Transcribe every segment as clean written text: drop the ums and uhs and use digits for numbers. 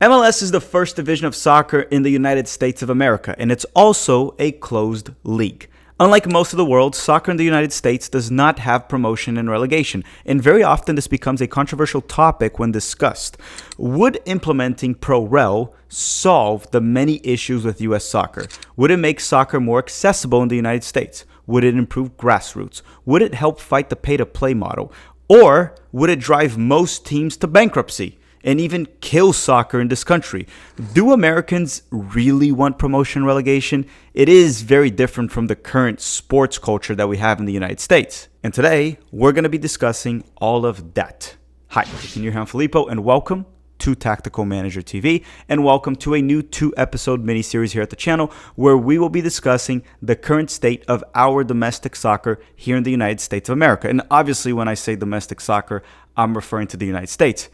MLS is the first division of soccer in the United States of America, and it's also a closed league. Unlike most of the world, soccer in the United States does not have promotion and relegation, and very often this becomes a controversial topic when discussed. Would implementing Pro Rel solve the many issues with U.S. soccer? Would it make soccer more accessible in the United States? Would it improve grassroots? Would it help fight the pay-to-play model? Or would it drive most teams to bankruptcy and even kill soccer in this country? Do Americans really want promotion and relegation? It is very different from the current sports culture that we have in the United States. And today, we're going to be discussing all of that. Hi, I'm your host Filippo, and welcome to Tactical Manager TV, and welcome to a new 2-episode mini-series here at the channel where we will be discussing the current state of our domestic soccer here in the United States of America. And obviously, when I say domestic soccer, I'm referring to the United States.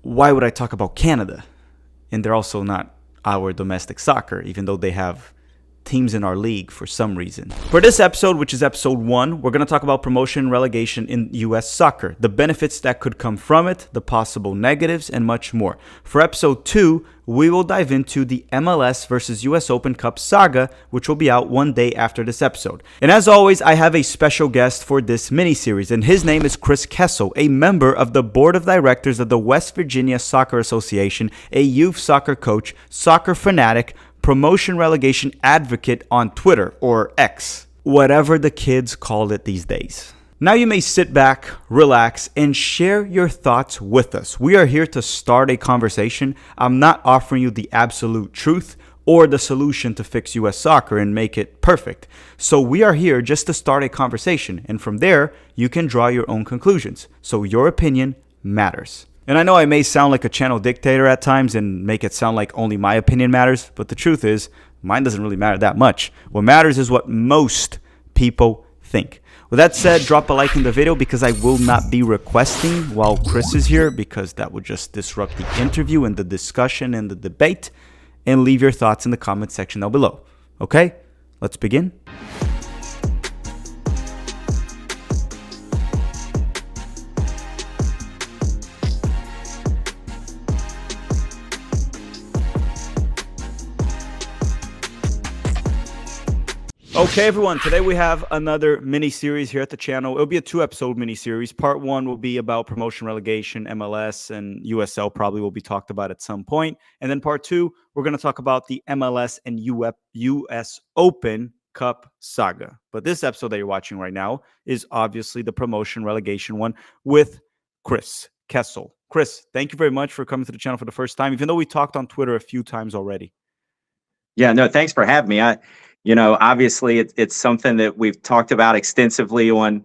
Why would I talk about Canada? And they're also not our domestic soccer, even though they have teams in our league for some reason. For this episode, which is episode 1, we're going to talk about promotion and relegation in U.S. soccer, the benefits that could come from it, the possible negatives, and much more. For episode 2, we will dive into the MLS versus U.S. Open Cup saga, which will be out one day after this episode. And as always, I have a special guest for this mini-series, and his name is Chris Kessel, a member of the board of directors of the West Virginia Soccer Association, a youth soccer coach, soccer fanatic, promotion relegation advocate on Twitter, or X, whatever the kids call it these days. Now you may sit back, relax, and share your thoughts with us. We are here to start a conversation. I'm not offering you the absolute truth or the solution to fix US soccer and make it perfect. So we are here just to start a conversation, and from there, you can draw your own conclusions. So your opinion matters. And I know I may sound like a channel dictator at times and make it sound like only my opinion matters, but the truth is, mine doesn't really matter that much. What matters is what most people think. With that said, drop a like in the video because I will not be requesting while Chris is here, because that would just disrupt the interview and the discussion and the debate. And leave your thoughts in the comment section down below. Okay, let's begin. Okay, everyone, today we have another mini-series here at the channel. It'll be a 2-episode mini-series. Part 1 will be about promotion, relegation, MLS, and USL probably will be talked about at some point. And then part 2, we're going to talk about the MLS and US Open Cup saga. But this episode that you're watching right now is obviously the promotion, relegation one with Chris Kessel. Chris, thank you very much for coming to the channel for the first time, even though we talked on Twitter a few times already. Yeah, no, thanks for having me. Obviously it's something that we've talked about extensively on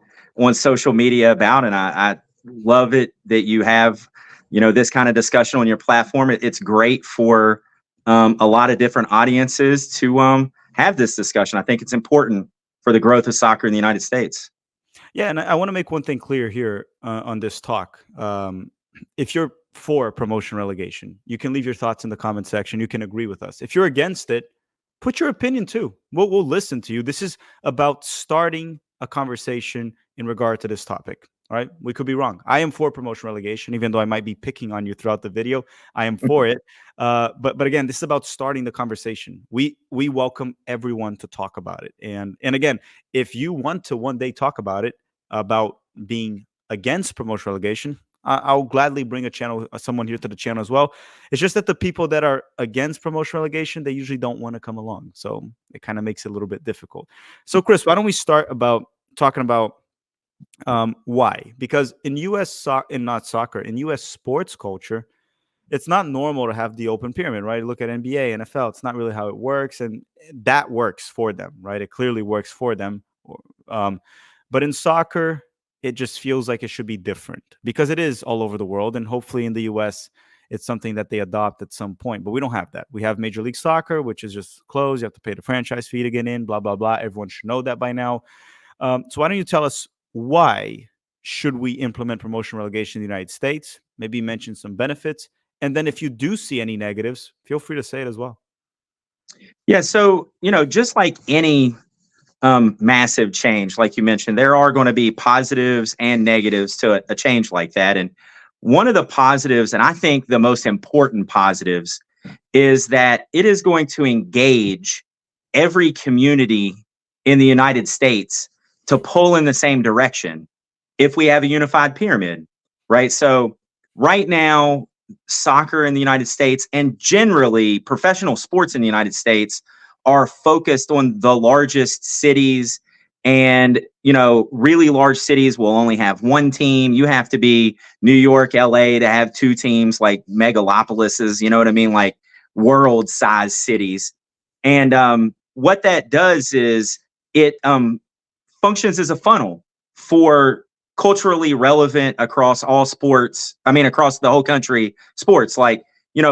social media about, and I love it that you have, this kind of discussion on your platform. It's great for a lot of different audiences to have this discussion. I think it's important for the growth of soccer in the United States. Yeah, and I want to make one thing clear here on this talk. If you're for promotion relegation, you can leave your thoughts in the comment section. You can agree with us. If you're against it, put your opinion too. We'll listen to you. This is about starting a conversation in regard to this topic. All right. We could be wrong. I am for promotion relegation, even though I might be picking on you throughout the video. I am for it. But again, this is about starting the conversation. We welcome everyone to talk about it. And again, if you want to one day talk about it, about being against promotion relegation, I'll gladly bring someone here to the channel as well. It's just that the people that are against promotion relegation, they usually don't want to come along. So it kind of makes it a little bit difficult. So Chris, why don't we start about talking about why? Because in U.S. sports culture, it's not normal to have the open pyramid, right? Look at NBA, NFL. It's not really how it works. And that works for them, right? It clearly works for them. But in soccer, it just feels like it should be different because it is all over the world. And hopefully in the US, it's something that they adopt at some point. But we don't have that. We have Major League Soccer, which is just closed. You have to pay the franchise fee to get in, blah, blah, blah. Everyone should know that by now. So why don't you tell us, why should we implement promotion relegation in the United States? Maybe mention some benefits. And then if you do see any negatives, feel free to say it as well. Yeah, so, just like any massive change, like you mentioned, there are going to be positives and negatives to a change like that. And one of the positives, and I think the most important positives, is that it is going to engage every community in the United States to pull in the same direction if we have a unified pyramid, right? So right now, soccer in the United States and generally professional sports in the United States are focused on the largest cities. And, really large cities will only have one team. You have to be New York, LA to have two teams, like megalopolises, you know what I mean? Like world size cities. And what that does is it functions as a funnel for culturally relevant across all sports. I mean, across the whole country, sports like,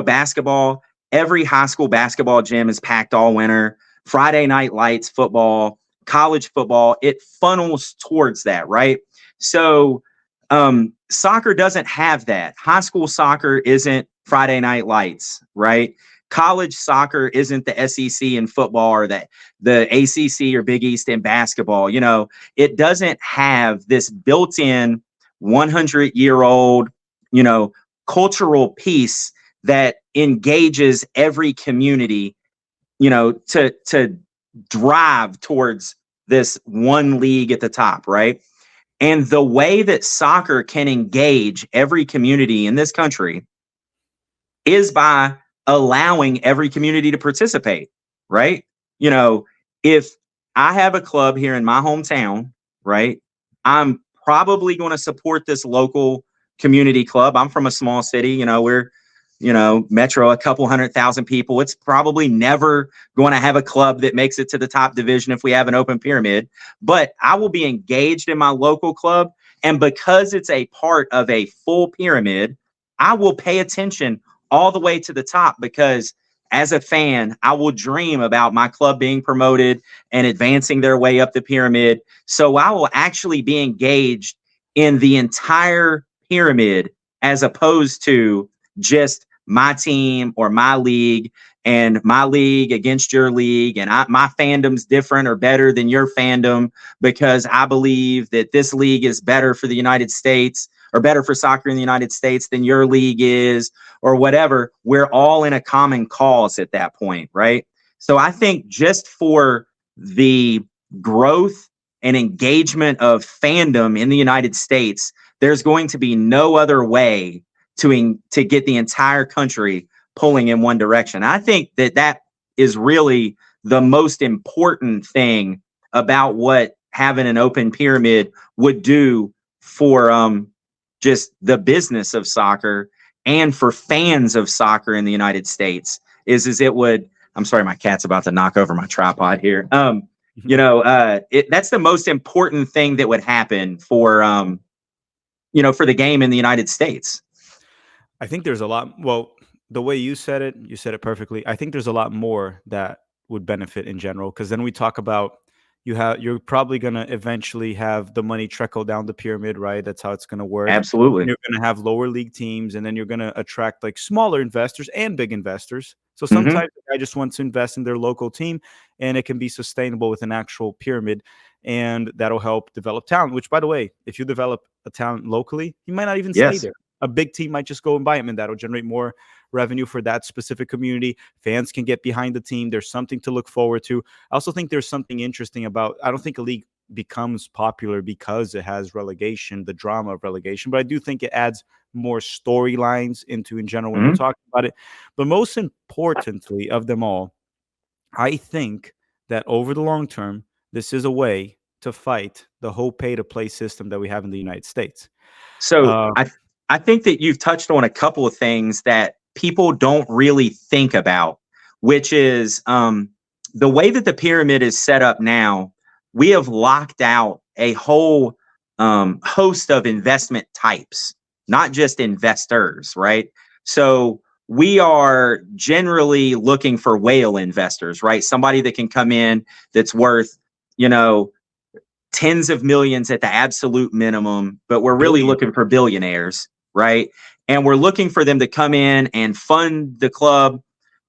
basketball. Every high school basketball gym is packed all winter. Friday night lights, football, college football, it funnels towards that, right? So soccer doesn't have that. High school soccer isn't Friday night lights, right? College soccer isn't the SEC in football or the ACC or Big East in basketball. It doesn't have this built-in 100-year-old, cultural piece that engages every community, to drive towards this one league at the top, right? And the way that soccer can engage every community in this country is by allowing every community to participate, right? If I have a club here in my hometown, right, I'm probably going to support this local community club. I'm from a small city, we're, metro, a couple 100,000 people. It's probably never going to have a club that makes it to the top division if we have an open pyramid, but I will be engaged in my local club. And because it's a part of a full pyramid, I will pay attention all the way to the top, because as a fan, I will dream about my club being promoted and advancing their way up the pyramid. So I will actually be engaged in the entire pyramid as opposed to just my team or my league, and my league against your league. And my fandom's different or better than your fandom because I believe that this league is better for the United States or better for soccer in the United States than your league is, or whatever. We're all in a common cause at that point, right? So I think just for the growth and engagement of fandom in the United States, there's going to be no other way to get the entire country pulling in one direction. I think that is really the most important thing about what having an open pyramid would do for just the business of soccer and for fans of soccer in the United States is it would, I'm sorry, my cat's about to knock over my tripod here. That's the most important thing that would happen for the game in the United States. I think there's a lot. Well, the way you said it perfectly. I think there's a lot more that would benefit in general, because then we talk about you're probably going to eventually have the money trickle down the pyramid, right? That's how it's going to work. Absolutely. And you're going to have lower league teams, and then you're going to attract like smaller investors and big investors. So sometimes I just want to invest in their local team, and it can be sustainable with an actual pyramid, and that'll help develop talent. Which, by the way, if you develop a talent locally, you might not even stay there. A big team might just go and buy him, and that'll generate more revenue for that specific community. Fans can get behind the team. There's something to look forward to. I also think there's something interesting about, I don't think a league becomes popular because it has relegation, the drama of relegation, but I do think it adds more storylines into in general when we're talking about it. But most importantly of them all, I think that over the long term, this is a way to fight the whole pay-to-play system that we have in the United States. So I think that you've touched on a couple of things that people don't really think about, which is the way that the pyramid is set up now. We have locked out a whole host of investment types, not just investors, right? So we are generally looking for whale investors, right? Somebody that can come in that's worth, tens of millions at the absolute minimum, but we're really looking for billionaires, right? And we're looking for them to come in and fund the club,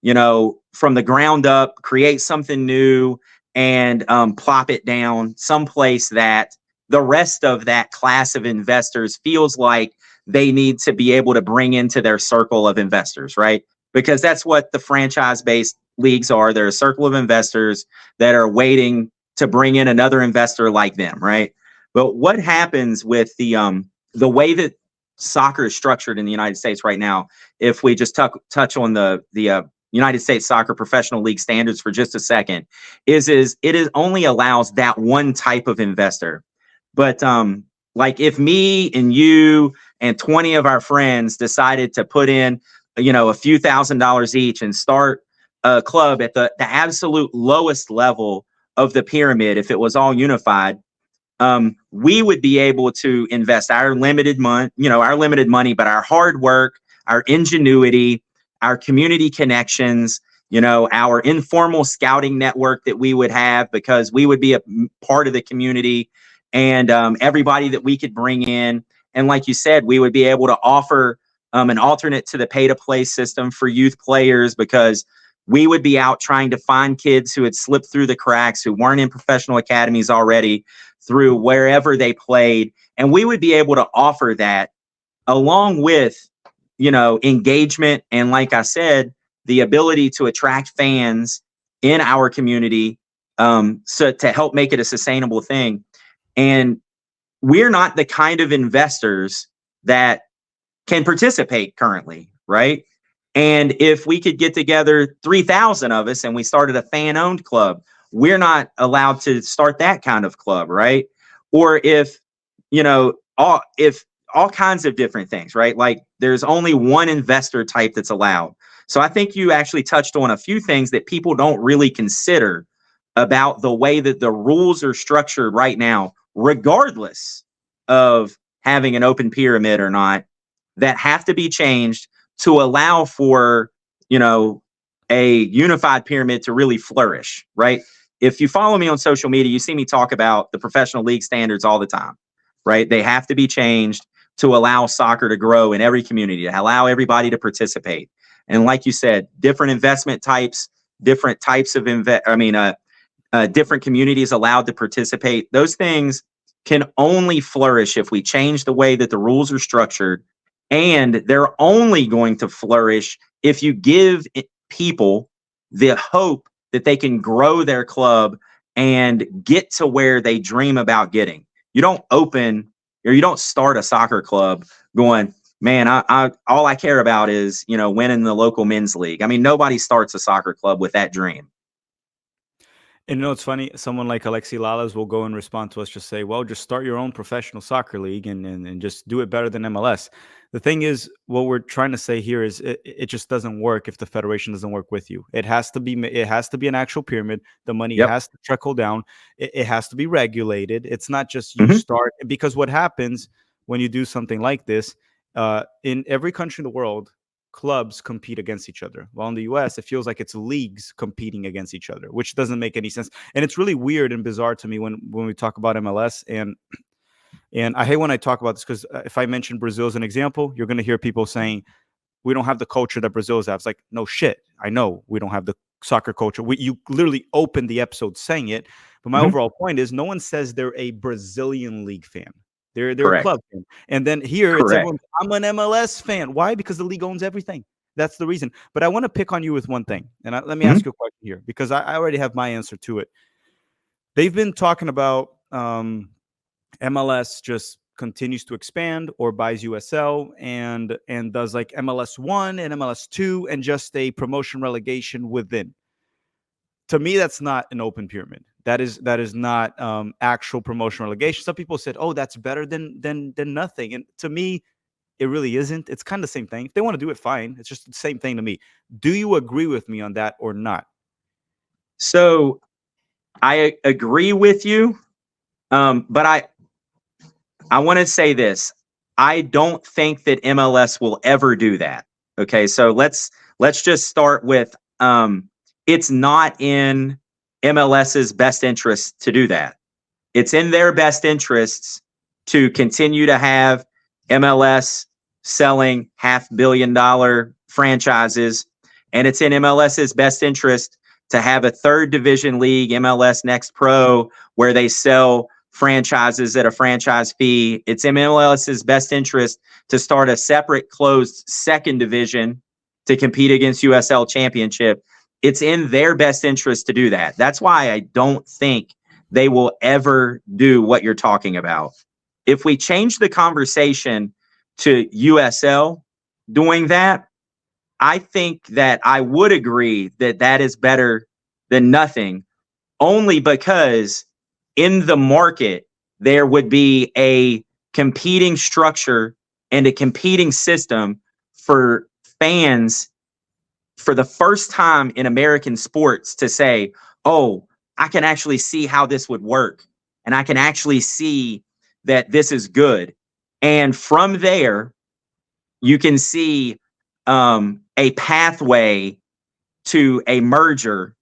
from the ground up, create something new, and plop it down someplace that the rest of that class of investors feels like they need to be able to bring into their circle of investors, right? Because that's what the franchise-based leagues are. They're a circle of investors that are waiting to bring in another investor like them, right? But what happens with the way that soccer is structured in the United States right now, if we just touch on the United States Soccer Professional League standards for just a second, is it only allows that one type of investor. But like if me and you and 20 of our friends decided to put in, a few $1,000s each and start a club at the absolute lowest level of the pyramid, if it was all unified, we would be able to invest our limited money, but our hard work, our ingenuity, our community connections, our informal scouting network that we would have, because we would be a part of the community, and everybody that we could bring in. And like you said, we would be able to offer an alternate to the pay-to-play system for youth players, because we would be out trying to find kids who had slipped through the cracks, who weren't in professional academies already, through wherever they played. And we would be able to offer that along with, engagement. And like I said, the ability to attract fans in our community, so to help make it a sustainable thing. And we're not the kind of investors that can participate currently, right? And if we could get together 3,000 of us and we started a fan-owned club, we're not allowed to start that kind of club, right? Or if all kinds of different things, right? Like there's only one investor type that's allowed. So I think you actually touched on a few things that people don't really consider about the way that the rules are structured right now, regardless of having an open pyramid or not, that have to be changed to allow for, a unified pyramid to really flourish, right? If you follow me on social media, you see me talk about the professional league standards all the time, right? They have to be changed to allow soccer to grow in every community, to allow everybody to participate. And like you said, different investment types, different types of different communities allowed to participate. Those things can only flourish if we change the way that the rules are structured. And they're only going to flourish if you give people the hope that they can grow their club and get to where they dream about getting. You don't start a soccer club going, man, all I care about is, winning the local men's league. I mean, nobody starts a soccer club with that dream. And it's funny, someone like Alexi Lalas will go and respond to us, just say, well, just start your own professional soccer league and just do it better than MLS. The thing is, what we're trying to say here is it just doesn't work if the federation doesn't work with you. It has to be an actual pyramid. The money has to trickle down. It has to be regulated. It's not just you start, because what happens when you do something like this, in every country in the world, clubs compete against each other. Well, in the US, it feels like it's leagues competing against each other, which doesn't make any sense. And it's really weird and bizarre to me when we talk about MLS. And I hate when I talk about this, because if I mention Brazil as an example, you're going to hear people saying, we don't have the culture that Brazil's has. It's like, no shit. I know we don't have the soccer culture. You literally opened the episode saying it. But my overall point is, no one says they're a Brazilian league fan. They're a club fan. And then here it's everyone, I'm an MLS fan. Why? Because the league owns everything. That's the reason. But I want to pick on you with one thing. And let me ask you a question here, because I already have my answer to it. They've been talking about MLS just continues to expand or buys USL and does like MLS 1 and MLS 2 and just a promotion relegation within. To me, that's not an open pyramid. That is not actual promotion relegation. Some people said, "Oh, that's better than nothing." And to me, it really isn't. It's kind of the same thing. If they want to do it, fine. It's just the same thing to me. Do you agree with me on that or not? So, I agree with you, but I want to say this. I don't think that MLS will ever do that. Okay, so let's just start with it's not in MLS's best interest to do that. It's in their best interests to continue to have MLS selling $500 million franchises, and it's in MLS's best interest to have a third division league, MLS Next Pro, where they sell franchises at a franchise fee. It's MLS's best interest to start a separate closed second division to compete against USL Championship. It's in their best interest to do that. That's why I don't think they will ever do what you're talking about. If we change the conversation to USL doing that, I think that I would agree that that is better than nothing, only because in the market, there would be a competing structure and a competing system for fans for the first time in American sports to say, oh, I can actually see how this would work. And I can actually see that this is good. And from there, you can see a pathway to a merger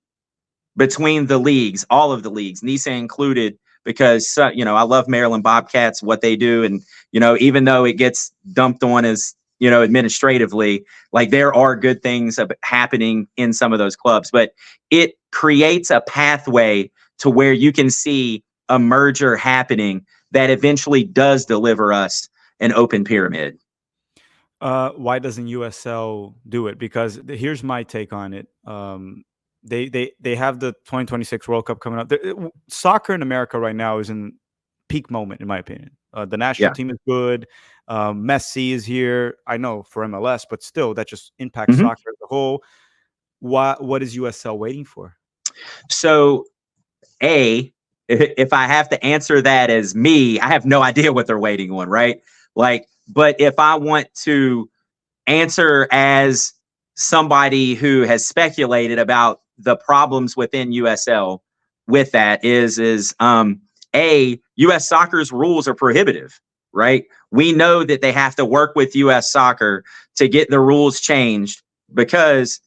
between the leagues, all of the leagues, NISA included, because, I love Maryland Bobcats, what they do. And, even though it gets dumped on as, administratively, like there are good things happening in some of those clubs, but it creates a pathway to where you can see a merger happening that eventually does deliver us an open pyramid. Why doesn't USL do it? Because here's my take on it. They have the 2026 World Cup coming up. Soccer in America right now is in peak moment, in my opinion. The national team is good. Messi is here. I know for MLS, but still, that just impacts soccer as a whole. What is USL waiting for? So, if I have to answer that as me, I have no idea what they're waiting on, right? But if I want to answer as somebody who has speculated about the problems within USL with that is US soccer's rules are prohibitive, right? We know that they have to work with US soccer to get the rules changed because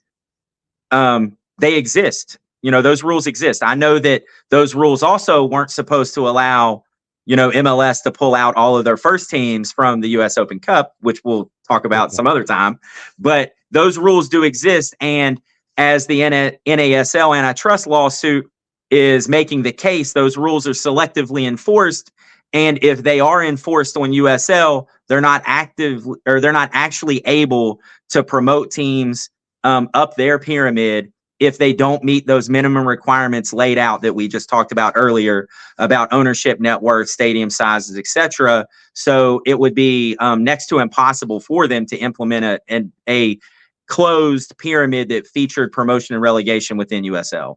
they exist. Those rules exist. I know that those rules also weren't supposed to allow, MLS to pull out all of their first teams from the US Open Cup, which we'll talk about some other time. But those rules do exist. And as the NASL antitrust lawsuit is making the case, those rules are selectively enforced. And if they are enforced on USL, they're not active, or they're not actually able to promote teams up their pyramid if they don't meet those minimum requirements laid out that we just talked about earlier about ownership, net worth, stadium sizes, etc. So it would be next to impossible for them to implement a closed pyramid that featured promotion and relegation within USL.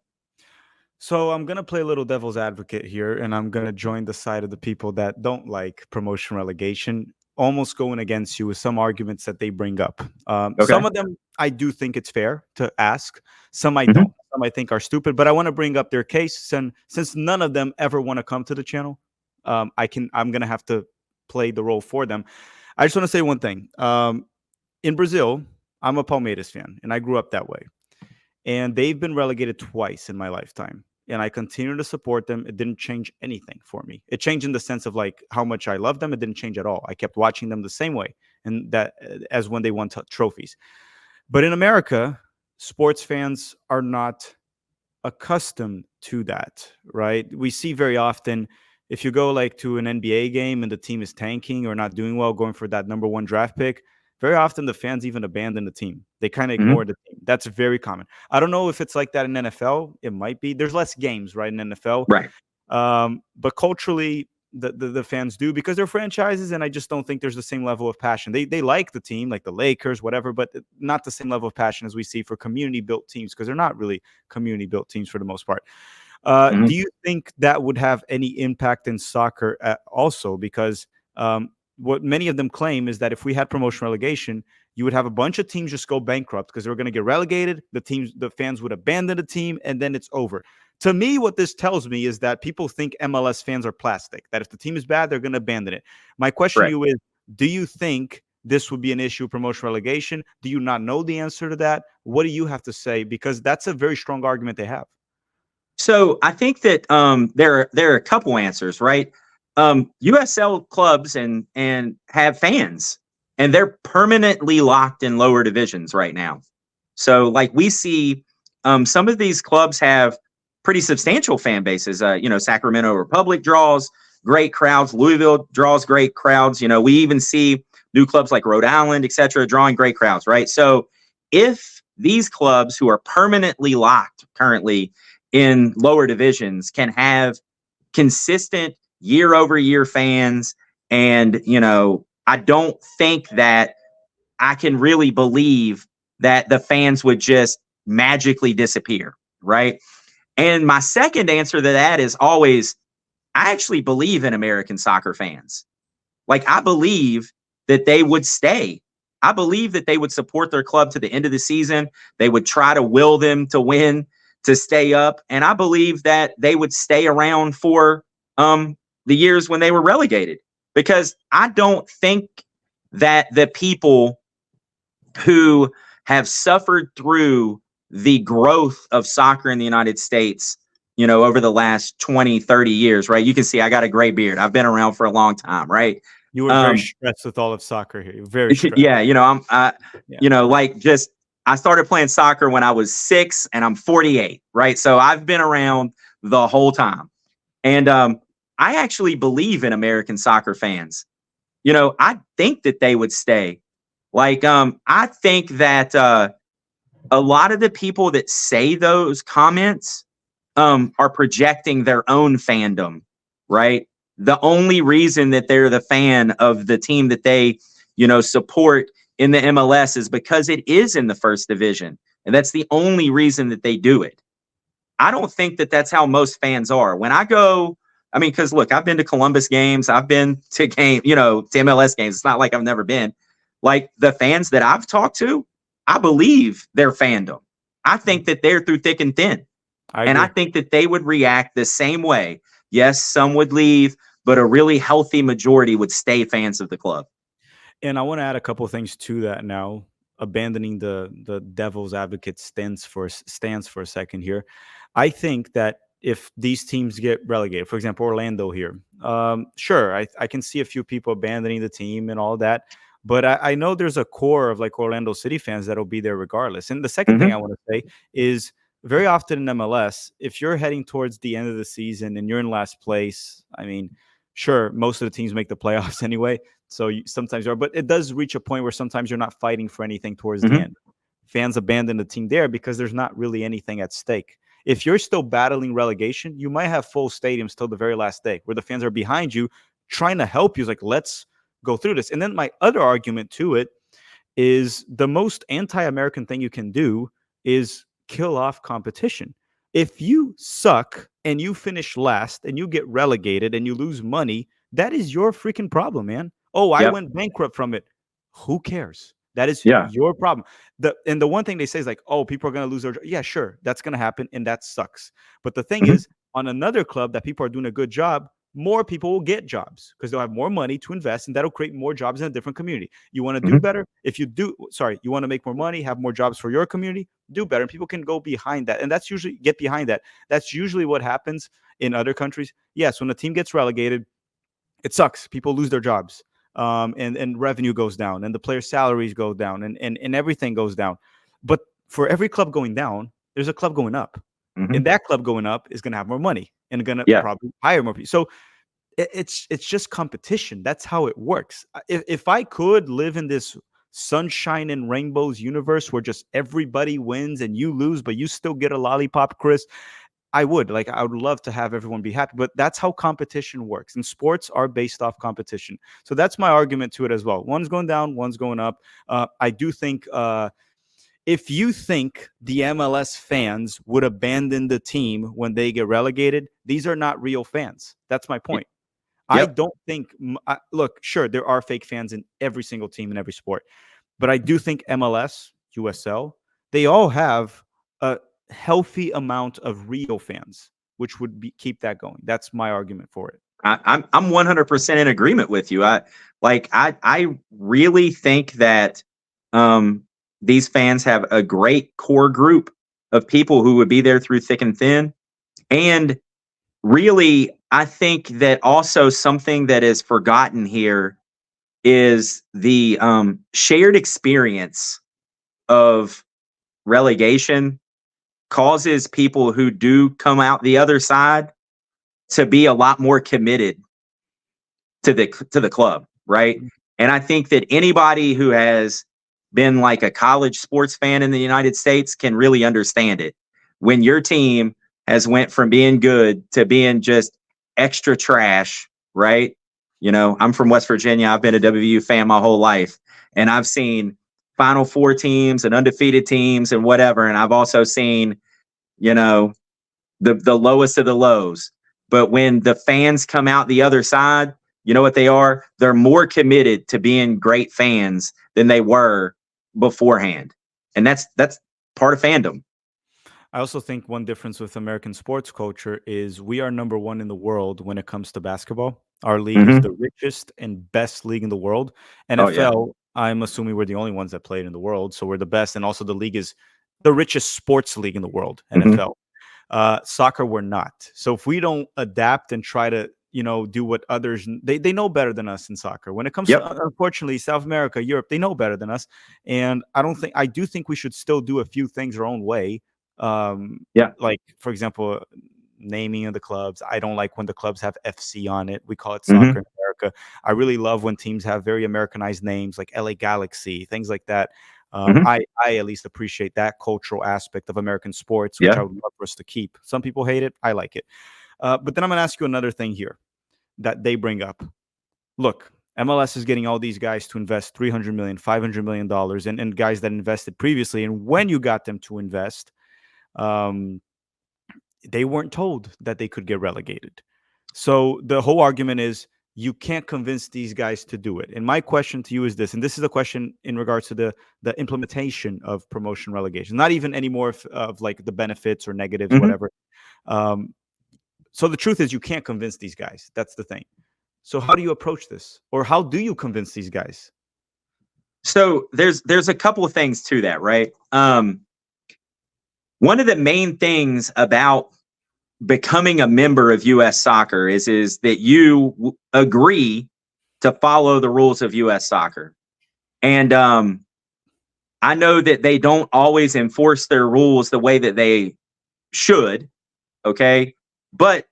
So I'm going to play a little devil's advocate here, and I'm going to join the side of the people that don't like promotion relegation, almost going against you with some arguments that they bring up. Some of them, I do think it's fair to ask. Some I don't. Some I think are stupid, but I want to bring up their case. And since none of them ever want to come to the channel, I'm going to have to play the role for them. I just want to say one thing. In Brazil, I'm a Palmeiras fan, and I grew up that way. And they've been relegated twice in my lifetime. And I continue to support them. It didn't change anything for me. It changed in the sense of like how much I love them. It didn't change at all. I kept watching them the same way, and that as when they won trophies. But in America, sports fans are not accustomed to that, right? We see very often, if you go like to an NBA game and the team is tanking or not doing well, going for that number one draft pick, very often the fans even abandon the team. They kind of ignore the team. That's very common. I don't know if it's like that in NFL. It might be. There's less games, right, in NFL. Right. But culturally, the fans do because they're franchises, and I just don't think there's the same level of passion. They like the team, like the Lakers, whatever, but not the same level of passion as we see for community-built teams because they're not really community-built teams for the most part. Do you think that would have any impact in soccer also? Because what many of them claim is that if we had promotion relegation, you would have a bunch of teams just go bankrupt because they're going to get relegated. The fans would abandon the team, and then it's over. To me, what this tells me is that people think MLS fans are plastic, that if the team is bad, they're going to abandon it. My question to you is, do you think this would be an issue, promotion relegation? Do you not know the answer to that? What do you have to say? Because that's a very strong argument they have. So I think that there are a couple answers, right? USL clubs and have fans, and they're permanently locked in lower divisions right now. So like we see some of these clubs have pretty substantial fan bases. Sacramento Republic draws. great crowds. Louisville draws great crowds. You know, we even see new clubs like Rhode Island, et cetera, drawing great crowds, right? So if these clubs who are permanently locked currently in lower divisions can have consistent year over year fans, and, you know, I don't think that I can really believe that the fans would just magically disappear, right? And my second answer to that is always, I actually believe in American soccer fans. Like, I believe that they would stay. I believe that they would support their club to the end of the season. They would try to will them to win, to stay up. And I believe that they would stay around for the years when they were relegated, because I don't think that the people who have suffered through the growth of soccer in the United States, you know, over the last 20, 30 years, right? You can see I got a gray beard. I've been around for a long time, right? You were very stressed with all of soccer here. You're very stressed. Yeah, you know, you know, like, just, I started playing soccer when I was 6 and I'm 48, right? So I've been around the whole time. And I actually believe in American soccer fans. You know, I think that they would stay. Like, I think that a lot of the people that say those comments are projecting their own fandom, right? The only reason that they're the fan of the team that they, you know, support in the MLS is because it is in the first division. And that's the only reason that they do it. I don't think that that's how most fans are. When I go, I mean, because look, I've been to Columbus games, I've been to to MLS games. It's not like I've never been. Like, the fans that I've talked to, I believe their fandom. I think that they're through thick and thin. And I think that they would react the same way. Yes, some would leave, but a really healthy majority would stay fans of the club. And I want to add a couple of things to that now, abandoning the devil's advocate stance for a second here. I think that if these teams get relegated, for example, Orlando here, sure, I can see a few people abandoning the team and all that. But I know there's a core of like Orlando City fans that'll be there regardless. And the second thing I want to say is, very often in MLS, if you're heading towards the end of the season and you're in last place, I mean, sure, most of the teams make the playoffs anyway. So sometimes you are, but it does reach a point where sometimes you're not fighting for anything towards the end. Fans abandon the team there because there's not really anything at stake. If you're still battling relegation, you might have full stadiums till the very last day where the fans are behind you trying to help you. It's like, let's go through this. And then my other argument to it is, the most anti-American thing you can do is kill off competition. If you suck and you finish last and you get relegated and you lose money, that is your freaking problem, man. Oh, I went bankrupt from it. Who cares? That is your problem. The one thing they say is like, oh, people are going to lose their job. Yeah, sure, that's going to happen, and that sucks. But the thing is, on another club that people are doing a good job, more people will get jobs because they'll have more money to invest, and that'll create more jobs in a different community. You want to do better? You want to make more money, have more jobs for your community, do better. And people can go behind that. And that's usually That's usually what happens in other countries. Yes, when a team gets relegated, it sucks. People lose their jobs. And revenue goes down, and the players' salaries go down, and everything goes down. But for every club going down, there's a club going up. And that club going up is going to have more money and going to probably hire more people. So it's just competition. That's how it works. If I could live in this sunshine and rainbows universe where just everybody wins and you lose, but you still get a lollipop, Chris, I would love to have everyone be happy, but that's how competition works. And sports are based off competition. So that's my argument to it as well. One's going down, one's going up. I do think if you think the MLS fans would abandon the team when they get relegated, these are not real fans. That's my point. I don't think, look, sure, there are fake fans in every single team in every sport, but I do think MLS, USL, they all have a healthy amount of real fans, which would keep that going. That's my argument for it. I'm 100% in agreement with you. I really think that these fans have a great core group of people who would be there through thick and thin. And really, I think that also something that is forgotten here is the shared experience of relegation causes people who do come out the other side to be a lot more committed to the club, right? And I think that anybody who has been like a college sports fan in the United States can really understand it. When your team has went from being good to being just extra trash, right? You know, I'm from West Virginia. I've been a WVU fan my whole life, and I've seen Final Four teams and undefeated teams and whatever. And I've also seen, you know, the lowest of the lows. But when the fans come out the other side, you know what they are? They're more committed to being great fans than they were beforehand. And that's part of fandom. I also think one difference with American sports culture is we are number one in the world when it comes to basketball. Our league is Mm-hmm. the richest and best league in the world. Oh yeah. NFL, I'm assuming we're the only ones that play it in the world, so we're the best. And also, the league is the richest sports league in the world. Mm-hmm. NFL, soccer, we're not. So if we don't adapt and try to, do what others, they know better than us in soccer. When it comes Yep. to, unfortunately, South America, Europe, they know better than us. And I do think we should still do a few things our own way. Yeah. Like, for example, naming of the clubs. I don't like when the clubs have FC on it. We call it Mm-hmm. soccer in America. I really love when teams have very Americanized names like LA Galaxy, things like that. Mm-hmm. I at least appreciate that cultural aspect of American sports, which Yeah. I would love for us to keep. Some people hate it. I like it. But then I'm going to ask you another thing here that they bring up. Look, MLS is getting all these guys to invest $300 million, $500 million, and guys that invested previously. And when you got them to invest, they weren't told that they could get relegated. So the whole argument is you can't convince these guys to do it. And my question to you is this, and this is a question in regards to the implementation of promotion relegation, not even anymore of like the benefits or negatives, Mm-hmm. whatever. So the truth is you can't convince these guys. That's the thing. So how do you approach this? Or how do you convince these guys? So there's a couple of things to that, right? One of the main things about becoming a member of US Soccer is that you agree to follow the rules of US Soccer. And I know that they don't always enforce their rules the way that they should, okay? But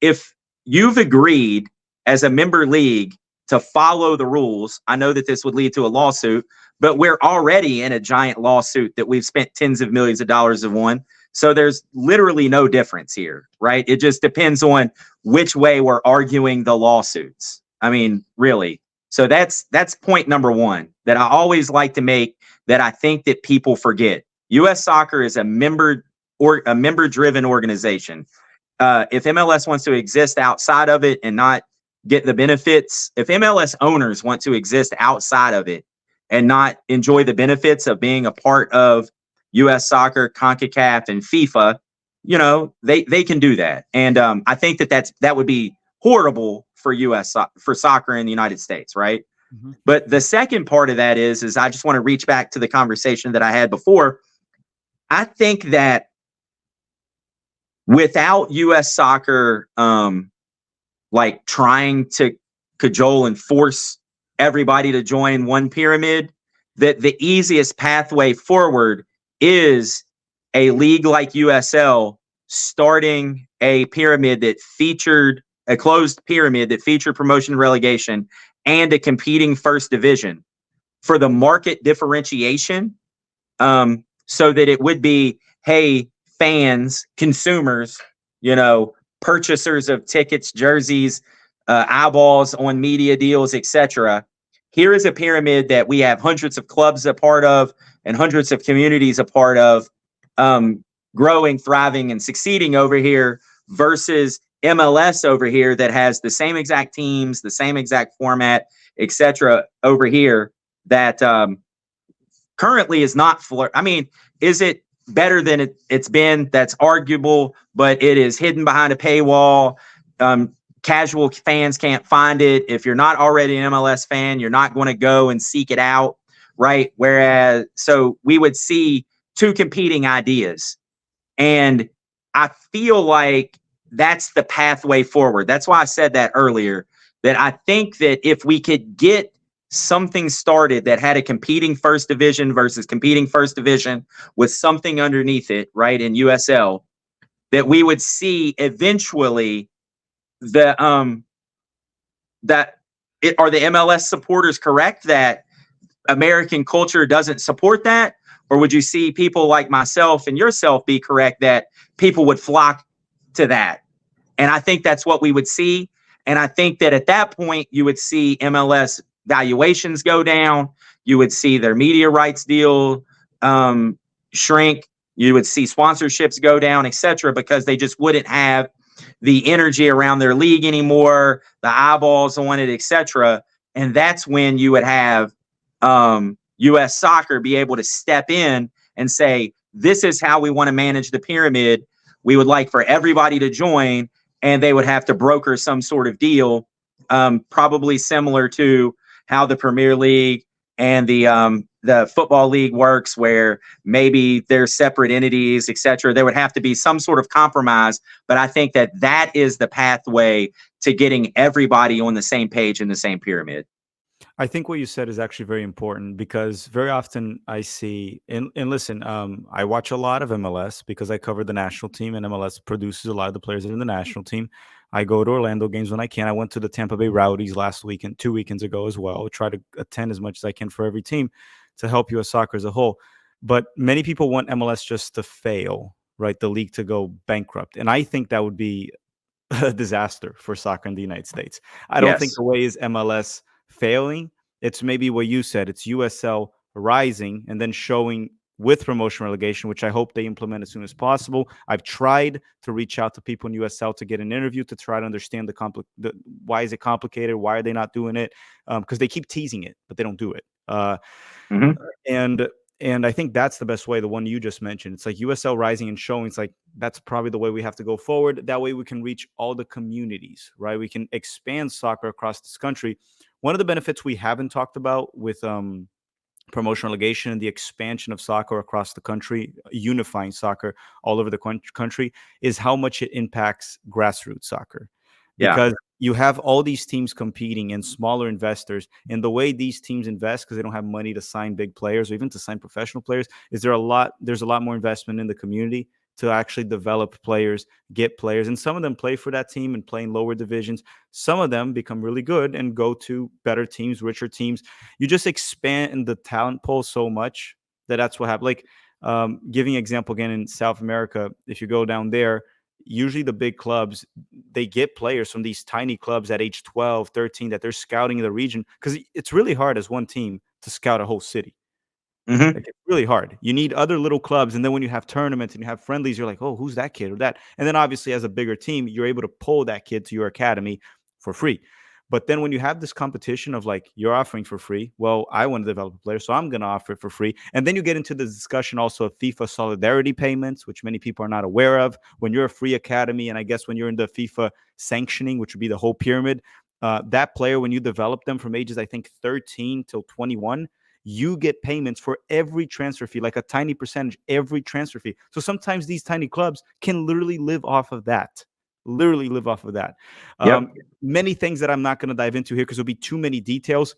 if you've agreed as a member league to follow the rules, I know that this would lead to a lawsuit, but we're already in a giant lawsuit that we've spent tens of millions of dollars on. So there's literally no difference here, right? It just depends on which way we're arguing the lawsuits. I mean, really. So that's point number one that I always like to make, that I think that people forget. US Soccer is a member-driven organization. If MLS wants to exist outside of it and not get the benefits, if MLS owners want to exist outside of it and not enjoy the benefits of being a part of US Soccer, CONCACAF, and FIFA, they can do that. And I think that would be horrible for for soccer in the United States, right? Mm-hmm. But the second part of that is I just want to reach back to the conversation that I had before. I think that without US Soccer, like trying to cajole and force everybody to join one pyramid, that the easiest pathway forward is a league like USL starting a pyramid that featured a closed pyramid that featured promotion and relegation and a competing first division for the market differentiation, so that it would be, hey, fans, consumers, purchasers of tickets, jerseys, eyeballs on media deals, etc. Here is a pyramid that we have hundreds of clubs a part of and hundreds of communities a part of, growing, thriving, and succeeding over here, versus MLS over here that has the same exact teams, the same exact format, etc. over here that currently is not I mean, is it better than it's been? That's arguable, but it is hidden behind a paywall. Casual fans can't find it. If you're not already an MLS fan, you're not going to go and seek it out, right? Whereas, so we would see two competing ideas. And I feel like that's the pathway forward. That's why I said that earlier, that I think that if we could get something started that had a competing first division versus competing first division with something underneath it, right, in USL, that we would see eventually that are the MLS supporters correct that American culture doesn't support that? Or would you see people like myself and yourself be correct that people would flock to that? And I think that's what we would see. And I think that at that point, you would see MLS valuations go down. You would see their media rights deal shrink. You would see sponsorships go down, etc., because they just wouldn't have the energy around their league anymore, the eyeballs on it, etc. And that's when you would have U.S. soccer be able to step in and say, this is how we want to manage the pyramid. We would like for everybody to join, and they would have to broker some sort of deal, probably similar to how the Premier League and the Football League works, where maybe they're separate entities, et cetera. There would have to be some sort of compromise, but I think that that is the pathway to getting everybody on the same page in the same pyramid. I think what you said is actually very important because very often I see, and listen, I watch a lot of MLS because I cover the national team and MLS produces a lot of the players in the national team. I go to Orlando games when I can. I went to the Tampa Bay Rowdies last weekend, 2 weekends ago as well. I try to attend as much as I can for every team to help U.S. soccer as a whole. But many people want MLS just to fail, right? The league to go bankrupt. And I think that would be a disaster for soccer in the United States. I don't think Yes. the way is MLS failing. It's maybe what you said. It's USL rising and then showing with promotion relegation, which I hope they implement as soon as possible. I've tried to reach out to people in USL to get an interview to try to understand the why is it complicated? Why are they not doing it? Because they keep teasing it, but they don't do it. Mm-hmm. And I think that's the best way, the one you just mentioned. It's like USL rising and showing. It's like that's probably the way we have to go forward. That way we can reach all the communities, right? We can expand soccer across this country. One of the benefits we haven't talked about with promotion relegation and the expansion of soccer across the country, unifying soccer all over the country, is how much it impacts grassroots soccer. Yeah. Because you have all these teams competing and smaller investors, and the way these teams invest, because they don't have money to sign big players or even to sign professional players, is there's a lot more investment in the community to actually develop players, get players. And some of them play for that team and play in lower divisions. Some of them become really good and go to better teams, richer teams. You just expand the talent pool so much that's what happened. Like giving example again in South America, if you go down there, usually the big clubs, they get players from these tiny clubs at age 12, 13 that they're scouting in the region, because it's really hard as one team to scout a whole city. Mm-hmm. Like, it's really hard. You need other little clubs, and then when you have tournaments and you have friendlies, you're like, oh, who's that kid or that? And then obviously as a bigger team, you're able to pull that kid to your academy for free. But then when you have this competition of like, you're offering for free, well, I want to develop a player, so I'm going to offer it for free. And then you get into the discussion also of FIFA solidarity payments, which many people are not aware of. When you're a free academy, and I guess when you're in the FIFA sanctioning, which would be the whole pyramid, that player, when you develop them from ages, I think 13 till 21, you get payments for every transfer fee, like a tiny percentage, every transfer fee. So sometimes these tiny clubs can literally live off of that. Literally live off of that. Yep. Many things that I'm not going to dive into here because there'll be too many details,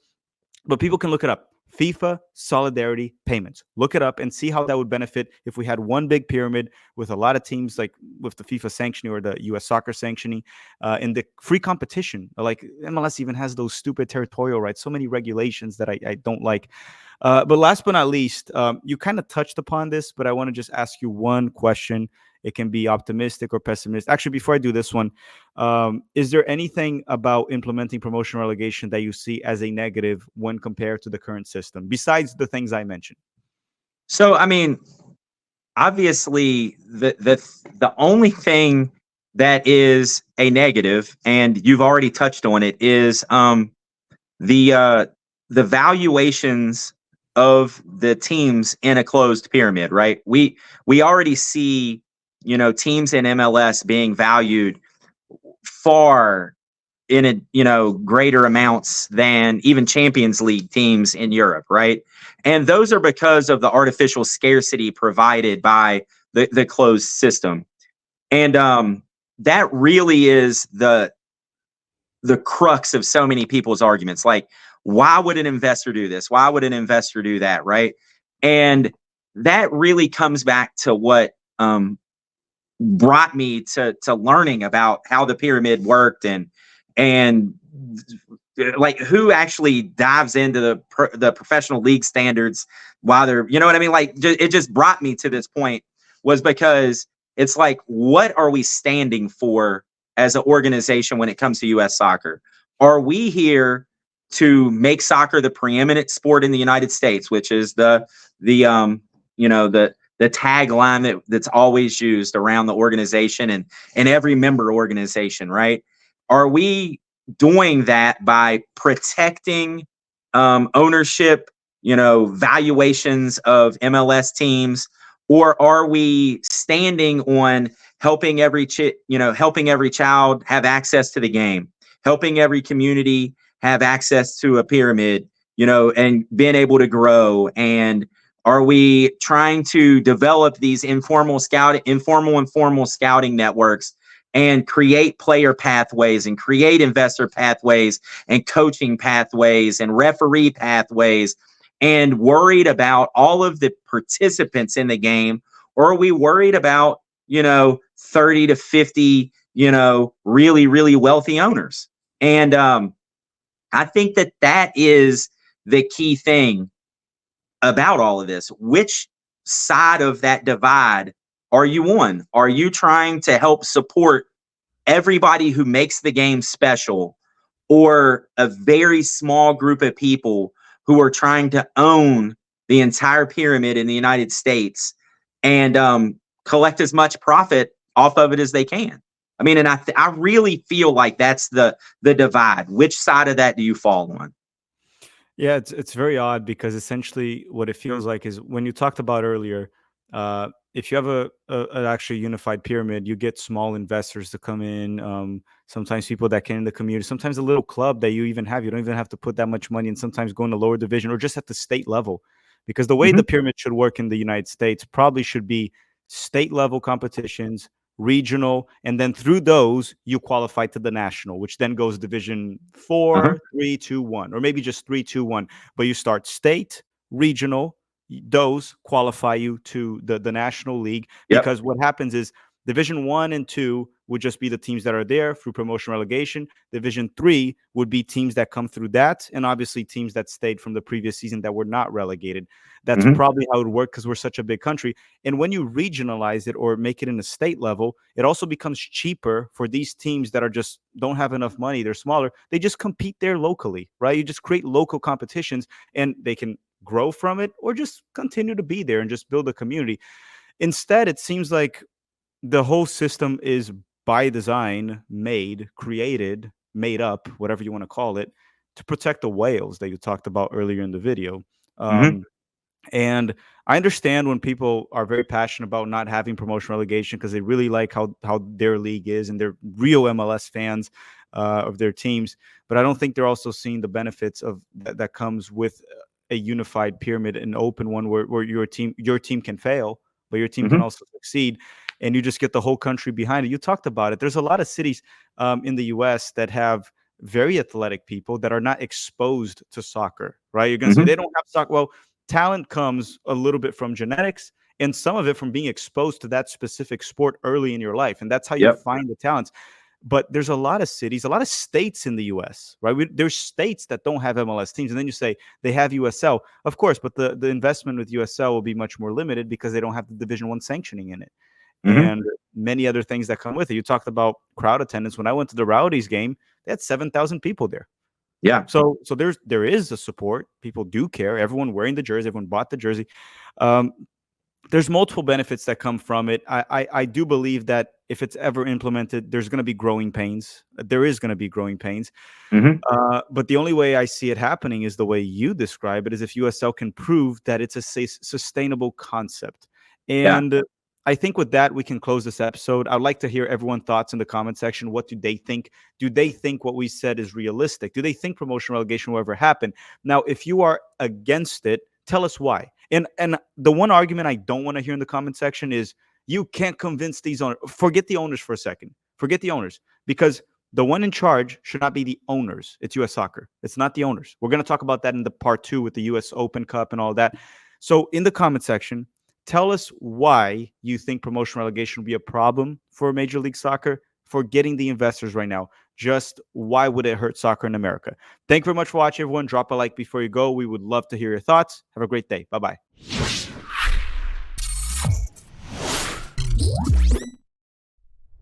but people can look it up. FIFA solidarity payments. Look it up and see how that would benefit if we had one big pyramid with a lot of teams, like with the FIFA sanctioning or the US soccer sanctioning, and the free competition. Like MLS even has those stupid territorial rights, so many regulations that I don't like. But last but not least, you kind of touched upon this, but I want to just ask you one question. It can be optimistic or pessimistic. Actually, before I do this one, is there anything about implementing promotion relegation that you see as a negative when compared to the current system, besides the things I mentioned? So, I mean, obviously, the only thing that is a negative, and you've already touched on it, is the valuations of the teams in a closed pyramid. Right? We already see, teams in MLS being valued far in greater amounts than even Champions League teams in Europe, right? And those are because of the artificial scarcity provided by the closed system. And that really is the crux of so many people's arguments. Like, why would an investor do this? Why would an investor do that, right? And that really comes back to what brought me to learning about how the pyramid worked and like who actually dives into the professional league standards while they're, you know what I mean? Like it just brought me to this point was because it's like, what are we standing for as an organization when it comes to U.S. soccer? Are we here to make soccer the preeminent sport in the United States, which is the you know the tagline that's always used around the organization and every member organization, right? Are we doing that by protecting ownership, valuations of MLS teams, or are we standing on helping helping every child have access to the game, helping every community have access to a pyramid, and being able to grow? And are we trying to develop these informal and formal scouting networks and create player pathways and create investor pathways and coaching pathways and referee pathways, and worried about all of the participants in the game? Or are we worried about, 30 to 50, really, really wealthy owners? And I think that is the key thing about all of this. Which side of that divide are you on? Are you trying to help support everybody who makes the game special, or a very small group of people who are trying to own the entire pyramid in the United States and collect as much profit off of it as they can? I mean, and I really feel like that's the divide. Which side of that do you fall on? Yeah, it's very odd because essentially what it feels like is when you talked about earlier, if you have an actually unified pyramid, you get small investors to come in. Sometimes people that can in the community, sometimes a little club that you even have, you don't even have to put that much money, and sometimes go in the lower division or just at the state level. Because the way Mm-hmm. the pyramid should work in the United States probably should be state level competitions, regional, and then through those you qualify to the national, which then goes division Uh-huh. 4, 3, 2, 1, or maybe just 3, 2, 1. But you start state, regional, those qualify you to the national league, Yep. because what happens is division 1 and 2 would just be the teams that are there through promotion relegation. Division 3 would be teams that come through that, and obviously teams that stayed from the previous season that were not relegated. That's Mm-hmm. probably how it would work because we're such a big country. And when you regionalize it or make it in a state level, it also becomes cheaper for these teams that are just don't have enough money. They're smaller. They just compete there locally, right? You just create local competitions and they can grow from it or just continue to be there and just build a community. Instead, it seems like the whole system is by design created, made up, whatever you want to call it, to protect the whales that you talked about earlier in the video. Mm-hmm. Um, and I understand when people are very passionate about not having promotion relegation because they really like how their league is and they're real MLS fans of their teams. But I don't think they're also seeing the benefits of that comes with a unified pyramid, an open one where your team can fail, but your team can Mm-hmm. also succeed, and you just get the whole country behind it. You talked about it. There's a lot of cities in the U.S. that have very athletic people that are not exposed to soccer, right? You're going to say Mm-hmm. they don't have soccer. Well, talent comes a little bit from genetics and some of it from being exposed to that specific sport early in your life. And that's how you Yep. find the talents. But there's a lot of cities, a lot of states in the US, right? There's states that don't have MLS teams. And then you say they have USL, of course, but the investment with USL will be much more limited because they don't have the Division One sanctioning in it. Mm-hmm. And many other things that come with it. You talked about crowd attendance. When I went to the Rowdies game, they had 7,000 people there. Yeah. So there is a support. People do care. Everyone wearing the jersey. Everyone bought the jersey. Um, there's multiple benefits that come from it. I do believe that if it's ever implemented, there's going to be growing pains. There is going to be growing pains. Mm-hmm. But the only way I see it happening is the way you describe it, is if USL can prove that it's a sustainable concept. Yeah. And I think with that, we can close this episode. I'd like to hear everyone's thoughts in the comment section. What do they think? Do they think what we said is realistic? Do they think promotion relegation will ever happen? Now, if you are against it, tell us why. And the one argument I don't want to hear in the comment section is you can't convince these owners. Forget the owners for a second. Forget the owners, because the one in charge should not be the owners. It's U.S. Soccer. It's not the owners. We're going to talk about that in the part 2 with the U.S. Open Cup and all that. So in the comment section, tell us why you think promotion relegation will be a problem for Major League Soccer, for getting the investors right now. just why would it hurt soccer in America? Thank you very much for watching, everyone. Drop a like before you go. We would love to hear your thoughts. Have a great day. Bye-bye.